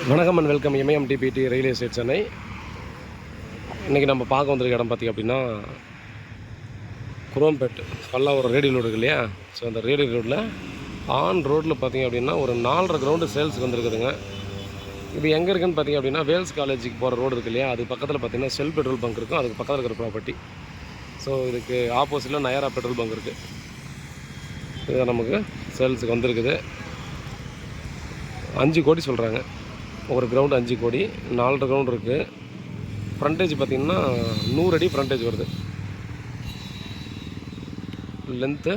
வணக்கம் and welcome எம்ஐஎம்டிபிடி railway estate Chennai. இன்றைக்கி நம்ம பார்க்க வந்திருக்க இடம் பார்த்திங்க அப்படின்னா குரோம்பேட் பல்லாவரம் ரேடியல் ரோடு இருக்கு இல்லையா. ஸோ அந்த ரேடியல் ரோட்டில் ஆன் ரோட்டில் பார்த்திங்க அப்படின்னா ஒரு 4.5 கிரவுண்டு சேல்ஸுக்கு வந்துருக்குதுங்க. இது எங்கே இருக்குதுன்னு பார்த்திங்க அப்படின்னா வேல்ஸ் காலேஜுக்கு போகிற ரோடு இருக்கு இல்லையா, அது பக்கத்தில் பார்த்திங்கன்னா ஷெல் பெட்ரோல் பங்க் இருக்கும். அதுக்கு பக்கத்தில் இருக்கிற ப்ராப்பர்ட்டி. ஸோ இதுக்கு ஆப்போசிட்டில் நயாரா பெட்ரோல் பங்க் இருக்குது. இது நமக்கு சேல்ஸுக்கு வந்திருக்குது. 5 கோடி சொல்கிறாங்க. ஒரு கிரவுண்டு 5 கோடி, 4.5 கிரவுண்ட் இருக்குது. ஃப்ரண்டேஜ் பார்த்திங்கன்னா 100 அடி ஃப்ரண்டேஜ் வருது. லென்த்து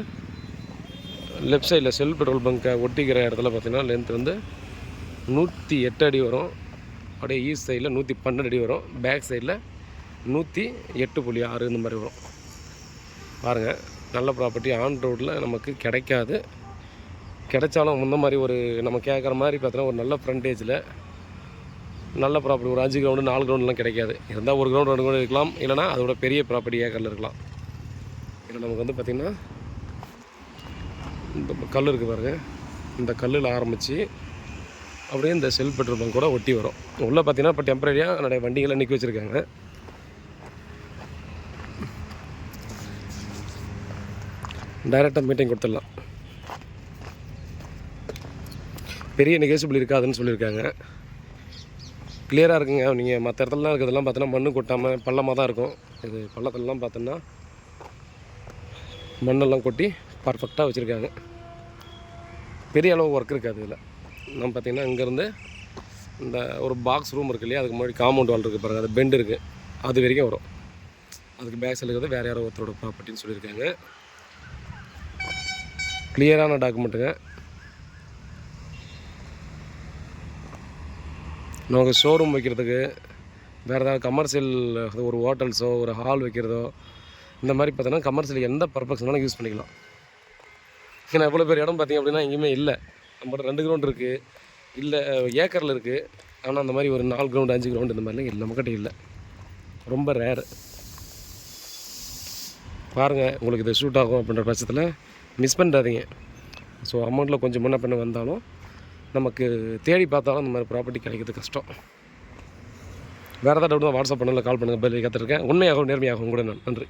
லெஃப்ட் சைடில் ஷெல் பெட்ரோல் பங்கை ஒட்டிக்கிற இடத்துல பார்த்திங்கன்னா லென்த் வந்து 108 அடி வரும். அப்படியே ஈஸ்ட் சைடில் 112 அடி வரும். பேக் சைடில் 108.6 இந்த மாதிரி வரும். பாருங்கள், நல்ல ப்ராப்பர்ட்டி. ஆன் ரோட்டில் நமக்கு கிடைக்காது. கிடைச்சாலும் இந்த மாதிரி ஒரு நம்ம கேட்குற மாதிரி பார்த்தோன்னா ஒரு நல்ல ஃப்ரண்டேஜில் நல்ல ப்ராப்பர்ட்டி ஒரு 5 கிரவுண்டு 4 கிரவுண்டுலாம் கிடைக்காது. இருந்தால் ஒரு கிரவுண்ட் 2 கிரவுண்ட் இருக்கலாம், இல்லைனா அதோட பெரிய ப்ராப்பர்ட்டி ஏக்கரில் இருக்கலாம். இதில் நமக்கு வந்து பார்த்திங்கன்னா இந்த கல் இருக்குது பாருங்கள். இந்த கல்லில் ஆரம்பித்து அப்படியே இந்த ஷெல் பெட்ரோல் பங்க் கூட ஒட்டி வரும். உள்ளே பார்த்திங்கன்னா இப்போ டெம்பரரியாக நிறைய வண்டிகளை நிற்க வச்சுருக்காங்க. டைரெக்டாக மீட்டிங் கொடுத்துடலாம். பெரிய நெகோசியபிள் இருக்காதுன்னு சொல்லியிருக்காங்க. கிளியராக இருக்குங்க. நீங்கள் மற்ற இடத்துலலாம் இருக்கிறதெல்லாம் பார்த்தோன்னா மண்ணு கொட்டாமல் பள்ளமாக தான் இருக்கும். இது பள்ளத்துலலாம் பார்த்தோன்னா மண்ணெல்லாம் கொட்டி பர்ஃபெக்டாக வச்சுருக்காங்க. பெரிய அளவு ஒர்க் இருக்காது இதில். நம்ம பார்த்திங்கன்னா இங்கேருந்து இந்த ஒரு பாக்ஸ் ரூம் இருக்குது இல்லையா, அதுக்கு முன்னாடி காம்பவுண்ட் வால் இருக்குது பாருங்கள், அது பெண்டு இருக்குது, அது வரைக்கும் வரும். அதுக்கு பேக் சைடு இருக்கிறது வேறு யாரோ ஒருத்தரோட ப்ராப்பர்ட்டின்னு சொல்லியிருக்காங்க. கிளியரான டாக்குமெண்ட்டுங்க. நமக்கு ஷோரூம் வைக்கிறதுக்கு, வேறு ஏதாவது கமர்ஷியல் ஒரு ஹோட்டல்ஸோ ஒரு ஹால் வைக்கிறதோ இந்த மாதிரி பார்த்தோன்னா கமர்ஷியல் எந்த பர்பஸ்னாலும் யூஸ் பண்ணிக்கலாம். ஏன்னா எவ்வளோ பேர் இடம் பார்த்திங்க அப்படின்னா எங்கேயுமே இல்லை. நம்மகிட்ட 2 கிரவுண்ட் இருக்குது, இல்லை ஏக்கரில் இருக்குது. ஆனால் அந்த மாதிரி ஒரு 4 கிரவுண்டு 5 கிரவுண்டு இந்த மாதிரிலாம் இல்லை, நம்மக்கிட்ட இல்லை. ரொம்ப ரேரு. பாருங்கள், உங்களுக்கு இது ஷூட் ஆகும் அப்படின்ற பட்சத்தில் மிஸ் பண்ணுறாதீங்க. ஸோ அமௌண்ட்டில் கொஞ்சம் முன்ன பின்ன வந்தாலும் நமக்கு தேடி பார்த்தாலும் இந்த மாதிரி ப்ராப்பர்ட்டி கிடைக்கிறது கஷ்டம். வேறு ஏதாவது டவுட் தான் வாட்ஸ்அப் பண்ணல, கால் பண்ணுங்கள். பதில் கற்றுருக்கேன். உண்மையாகவும் நேர்மையாகவும் கூட. நன்றி.